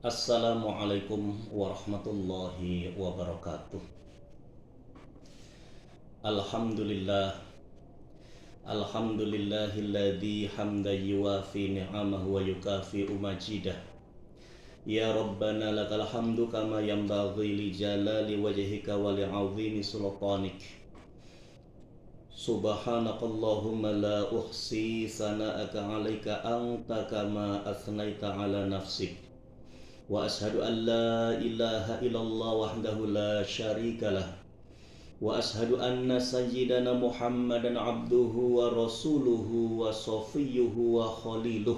Assalamualaikum warahmatullahi wabarakatuh. Alhamdulillah. Alhamdulillahilladzi hamdan yuwafi ni'amahu wa yukafi'u majidah. Ya Rabbana lakal hamdu kama yanbaghi li jalali wajhika wa li'azimi sultanik. Subhanakallahumma la uhsi sana'aka 'alaika anta kama asnaita 'ala nafsik. Wa ashhadu an la ilaha illallah wahdahu la syarikalah. Wa ashhadu anna sayyidana Muhammadan abduhu wa rasuluhu wa safiyyuhu wa khaliluh.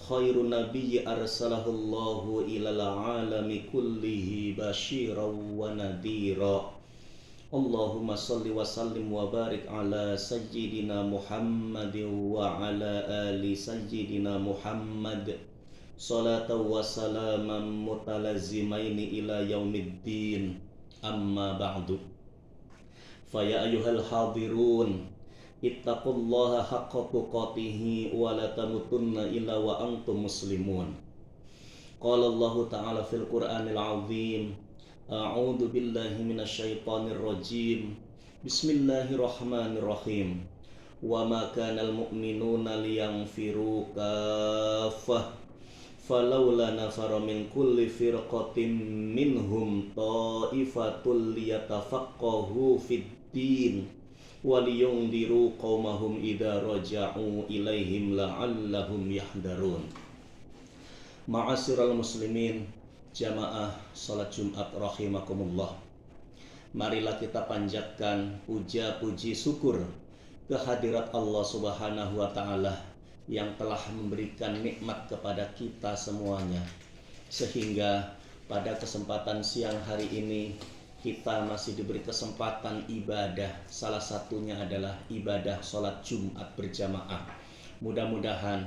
Khairun nabiyyi arsalahullahu ilal alami kullihi basyiran wa nadhira. Allahumma salli wa sallim wa barik ala sayyidina Muhammadin wa ala ali sayyidina Muhammad. Salatan wa salaman mutalazimaini ila yaumiddin. Amma ba'du. Faya ayyuhal hadirun, ittaqullaha haqqa tuqatihi wa la tamutunna illa wa antum muslimun. Qala Allah ta'ala fil Qur'anil 'azim, a'udzu billahi minasyaitonir rajim. Bismillahirrahmanirrahim. Wa ma kanal mu'minuna liyanfiru kaffah falawla nafara min kulli firqatin minhum ta'ifatul liyatafaqahu fid din waliyundiru qaumahum idza raja'u ilaihim la'allahum yahdarun. Ma'asyiral muslimin, jamaah salat Jumat rahimakumullah. Marilah kita panjatkan puja-puji syukur kehadirat Allah Subhanahu wa taala yang telah memberikan nikmat kepada kita semuanya, sehingga pada kesempatan siang hari ini kita masih diberi kesempatan ibadah. Salah satunya adalah ibadah sholat Jumat berjamaah. Mudah-mudahan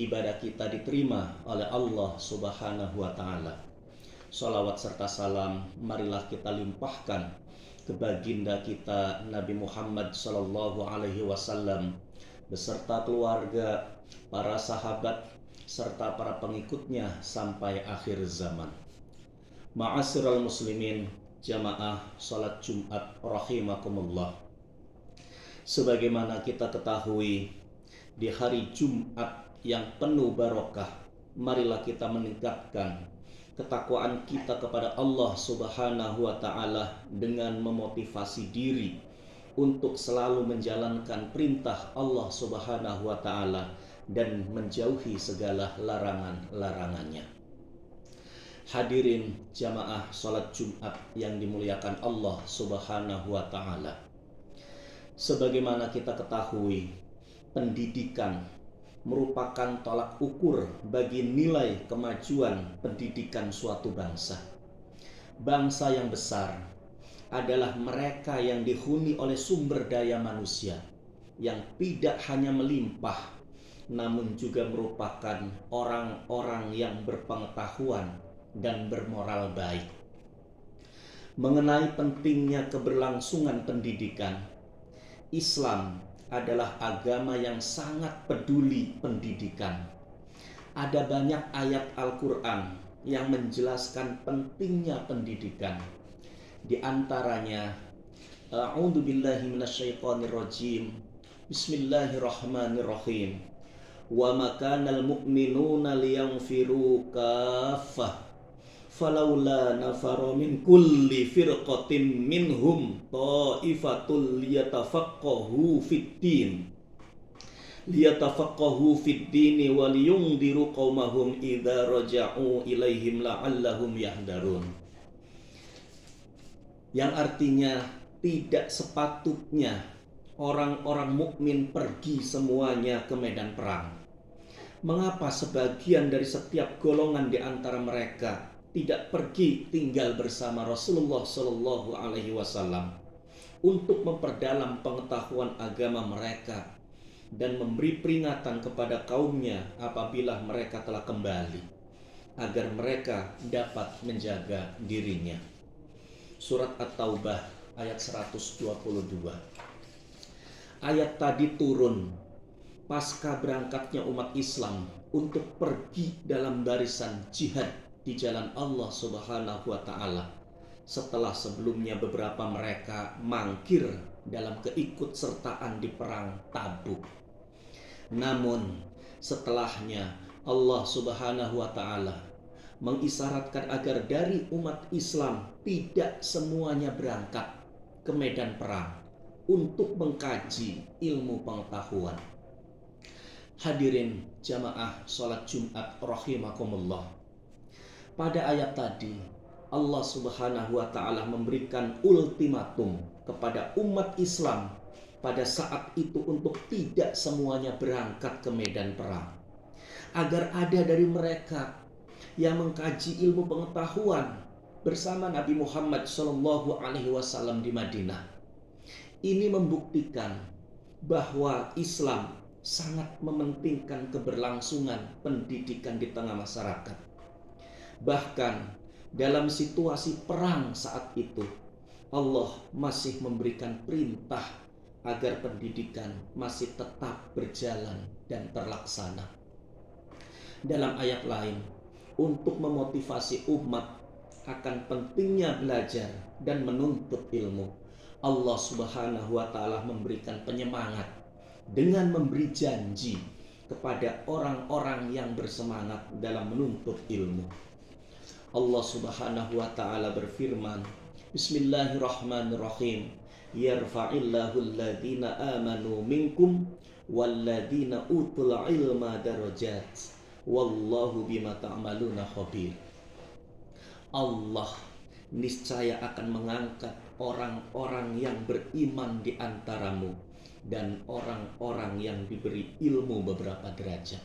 ibadah kita diterima oleh Allah Subhanahu wa ta'ala. Sholawat serta salam marilah kita limpahkan ke baginda kita Nabi Muhammad sallallahu alaihi wasallam beserta keluarga, para sahabat, serta para pengikutnya sampai akhir zaman. Ma'asyiral muslimin, jamaah salat Jumat rahimakumullah. Sebagaimana kita ketahui, di hari Jumat yang penuh barokah, marilah kita meningkatkan ketakwaan kita kepada Allah Subhanahu wa ta'ala dengan memotivasi diri untuk selalu menjalankan perintah Allah Subhanahu wa ta'ala dan menjauhi segala larangan-larangannya. Hadirin jamaah salat Jumat yang dimuliakan Allah Subhanahu wa ta'ala. Sebagaimana kita ketahui, pendidikan merupakan tolak ukur bagi nilai kemajuan pendidikan suatu bangsa. Bangsa yang besar adalah mereka yang dihuni oleh sumber daya manusia yang tidak hanya melimpah, namun juga merupakan orang-orang yang berpengetahuan dan bermoral baik. Mengenai pentingnya keberlangsungan pendidikan, Islam adalah agama yang sangat peduli pendidikan. Ada banyak ayat Al-Quran yang menjelaskan pentingnya pendidikan. Di antaranya, a'udzu billahi minasyaitonir rajim. Bismillahirrahmanirrahim. Wa ma kanal mu'minuna liyanfiru kaffah falawla nafara min kulli firqatin minhum ta'ifatul liyatafaqahu fid dini wa liyundiru qaumahum idza raja'u ilaihim la'allahum yahdarun. Yang artinya tidak sepatutnya orang-orang mukmin pergi semuanya ke medan perang. Mengapa sebagian dari setiap golongan di antara mereka tidak pergi tinggal bersama Rasulullah Shallallahu Alaihi Wasallam untuk memperdalam pengetahuan agama mereka dan memberi peringatan kepada kaumnya apabila mereka telah kembali, agar mereka dapat menjaga dirinya. Surat At-Taubah ayat 122. Ayat tadi turun pasca berangkatnya umat Islam untuk pergi dalam barisan jihad di jalan Allah Subhanahu wa taala setelah sebelumnya beberapa mereka mangkir dalam keikutsertaan di perang Tabuk. Namun setelahnya Allah Subhanahu wa taala mengisyaratkan agar dari umat Islam tidak semuanya berangkat ke medan perang untuk mengkaji ilmu pengetahuan. Hadirin jamaah salat Jumat rahimakumullah. Pada ayat tadi Allah Subhanahu wa taala memberikan ultimatum kepada umat Islam pada saat itu untuk tidak semuanya berangkat ke medan perang. Agar ada dari mereka yang mengkaji ilmu pengetahuan bersama Nabi Muhammad SAW di Madinah. Ini membuktikan bahwa Islam sangat mementingkan keberlangsungan pendidikan di tengah masyarakat. Bahkan dalam situasi perang saat itu, Allah masih memberikan perintah agar pendidikan masih tetap berjalan dan terlaksana. Dalam ayat lain, untuk memotivasi umat akan pentingnya belajar dan menuntut ilmu, Allah Subhanahu wa taala memberikan penyemangat dengan memberi janji kepada orang-orang yang bersemangat dalam menuntut ilmu. Allah Subhanahu wa taala berfirman, Bismillahirrahmanirrahim. Yarfa'illahu alladhina amanu minkum walladhina utul ilma darajat. Wallahu bima ta'maluna khabir. Allah niscaya akan mengangkat orang-orang yang beriman di antaramu dan orang-orang yang diberi ilmu beberapa derajat.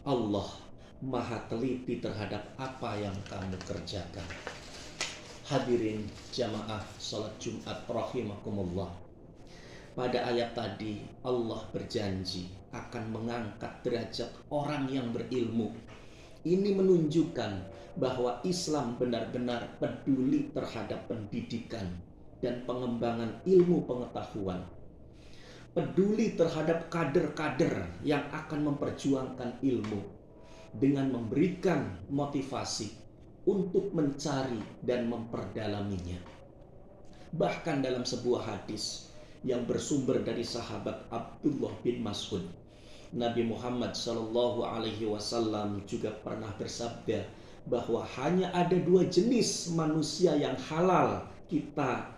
Allah Maha teliti terhadap apa yang kamu kerjakan. Hadirin jamaah salat Jumat rahimakumullah. Pada ayat tadi Allah berjanji akan mengangkat derajat orang yang berilmu. Ini menunjukkan bahwa Islam benar-benar peduli terhadap pendidikan dan pengembangan ilmu pengetahuan. Peduli terhadap kader-kader yang akan memperjuangkan ilmu dengan memberikan motivasi untuk mencari dan memperdalaminya. Bahkan dalam sebuah hadis yang bersumber dari sahabat Abdullah bin Mas'ud, Nabi Muhammad SAW juga pernah bersabda bahwa hanya ada dua jenis manusia yang halal kita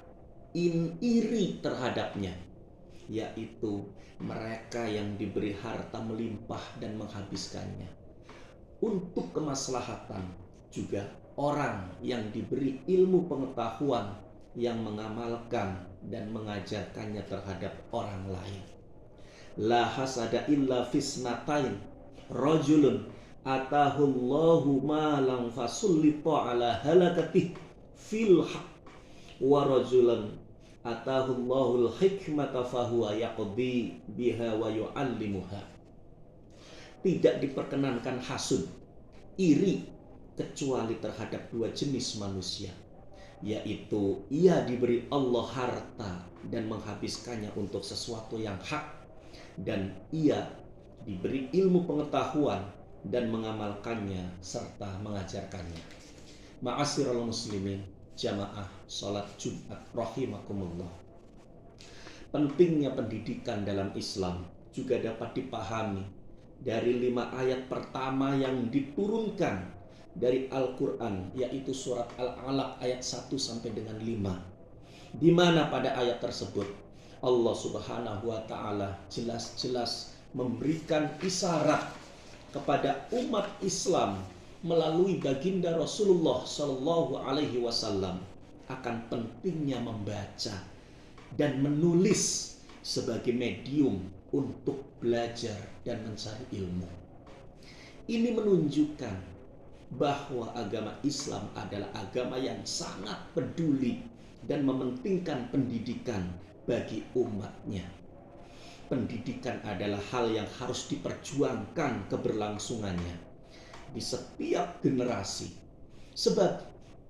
iri terhadapnya, yaitu mereka yang diberi harta melimpah dan menghabiskannya untuk kemaslahatan, juga orang yang diberi ilmu pengetahuan yang mengamalkan dan mengajarkannya terhadap orang lain. La hasada illa fisnatain rajulun atahullahu malam fasullita ala halakatih fil haq wa rajulun atahullahul hikmata fahuwa yaqdi biha wa yu'allimuha. Tidak diperkenankan hasud, iri, kecuali terhadap dua jenis manusia, yaitu ia diberi Allah harta dan menghabiskannya untuk sesuatu yang hak, dan ia diberi ilmu pengetahuan dan mengamalkannya serta mengajarkannya. Ma'asyiral muslimin, jamaah salat Jumat rahimakumullah. Pentingnya pendidikan dalam Islam juga dapat dipahami dari 5 ayat pertama yang diturunkan dari Al-Quran, yaitu surat Al-Alaq ayat 1 sampai dengan 5, di mana pada ayat tersebut Allah Subhanahu wa taala jelas-jelas memberikan isyarat kepada umat Islam melalui baginda Rasulullah Shallallahu Alaihi Wasallam akan pentingnya membaca dan menulis sebagai medium untuk belajar dan mencari ilmu. Ini menunjukkan bahwa agama Islam adalah agama yang sangat peduli dan mementingkan pendidikan bagi umatnya. Pendidikan adalah hal yang harus diperjuangkan keberlangsungannya di setiap generasi. Sebab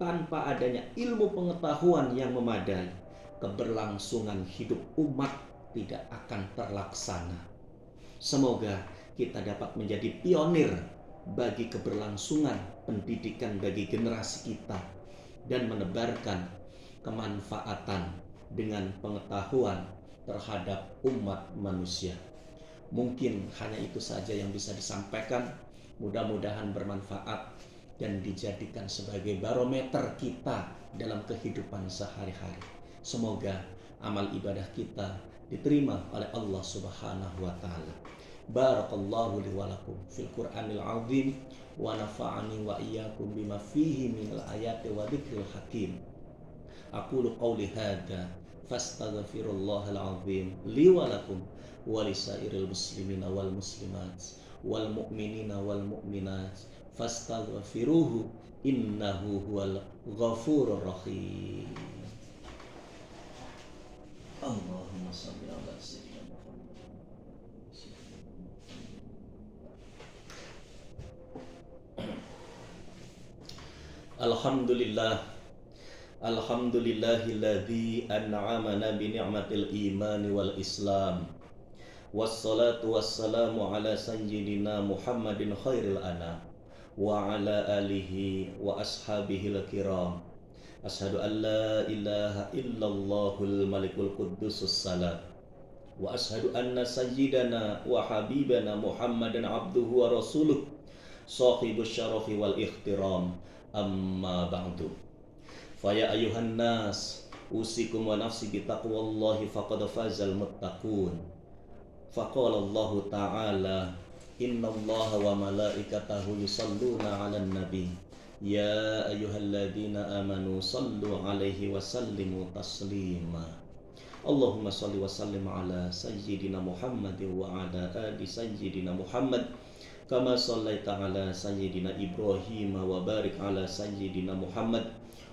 tanpa adanya ilmu pengetahuan yang memadai, keberlangsungan hidup umat tidak akan terlaksana. Semoga kita dapat menjadi pionir bagi keberlangsungan pendidikan bagi generasi kita dan menebarkan kemanfaatan dengan pengetahuan terhadap umat manusia. Mungkin hanya itu saja yang bisa disampaikan. Mudah-mudahan bermanfaat dan dijadikan sebagai barometer kita dalam kehidupan sehari-hari. Semoga amal ibadah kita diterima oleh Allah Subhanahu wa taala. Barakallahu li wa lakum fil Qur'anil azim wa nafa'ani wa iyyakum bima fihi minal ayati wa dzikril hakim. Aqulu qawli hadza fastaghfirullahal azim li wa lakum wa lisairil muslimina wal muslimat wal mu'minina wal mu'minat fastaghfiruhu innahu huwal ghafurur rahim. Allahumma shalli ala sayyidina Muhammad. Alhamdulillah, alhamdulillahilladzi an'amana bi ni'matil iman wal islam. Wassalatu wassalamu ala sayyidina Muhammadin khairil anam wa ala alihi wa ashabihil kiram. Ashhadu an la ilaha illallahul malikul quddusus salam. Wa ashhadu anna sayyidana wa habibana Muhammadan abduhu wa rasuluh sahibus syarafi wal ikhtiram. Amma ba'du. Faya ayuhan nas, usikum wa nafsi bitaqwallahi faqad fazal muttaqun. Faqala Allah ta'ala, innallaha wa malaikatahu yusalluna 'alan nabi. Ya ayyuhalladzina amanu sallu 'alaihi wa sallimu taslima. Allahumma salli wa sallim ala sayyidina Muhammad wa ala ali sayyidina Muhammad kama sallaita ala sayyidina Ibrahim wa barik ala sayyidina Muhammad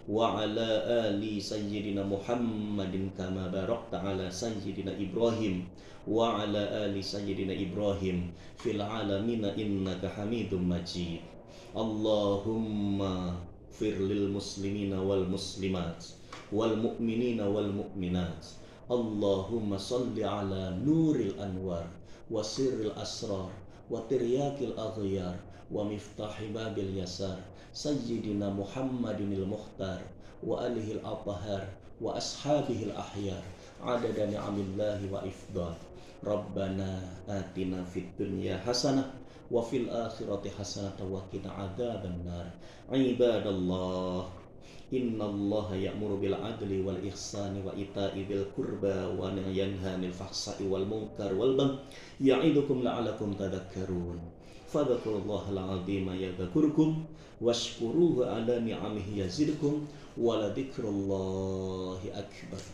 wa ala ali sayyidina Muhammadin kama barakta ala sayyidina Ibrahim wa ala ali sayyidina Ibrahim fil alamin innaka Hamidum Majid. Allahumma fir lil muslimina wal muslimat wal mu'minina wal mu'minat. Allahumma salli ala nuril anwar wa sirril asrar wa tiryakil aghyar wa miftahi babil yasar sayyidina Muhammadinil mukhtar wa alihil athhar wa ashabihil ahyar adada ni'amillahi wa ifdal. Rabbana atina fid dunya hasanah wa fil akhirati hasanah wa qina adzabannar. Ibadallah, innallaha ya'muru bil adli wal ihsani wa ita'i dzil qurba wa yanha 'anil fahsai wal munkar wal baghi ya'idukum la'allakum tadhakkarun. Fadhkurullahal 'azima yadhkurkum washkuruhu 'ala ni'amihi yazidkum wa la dzikrullahi akbar.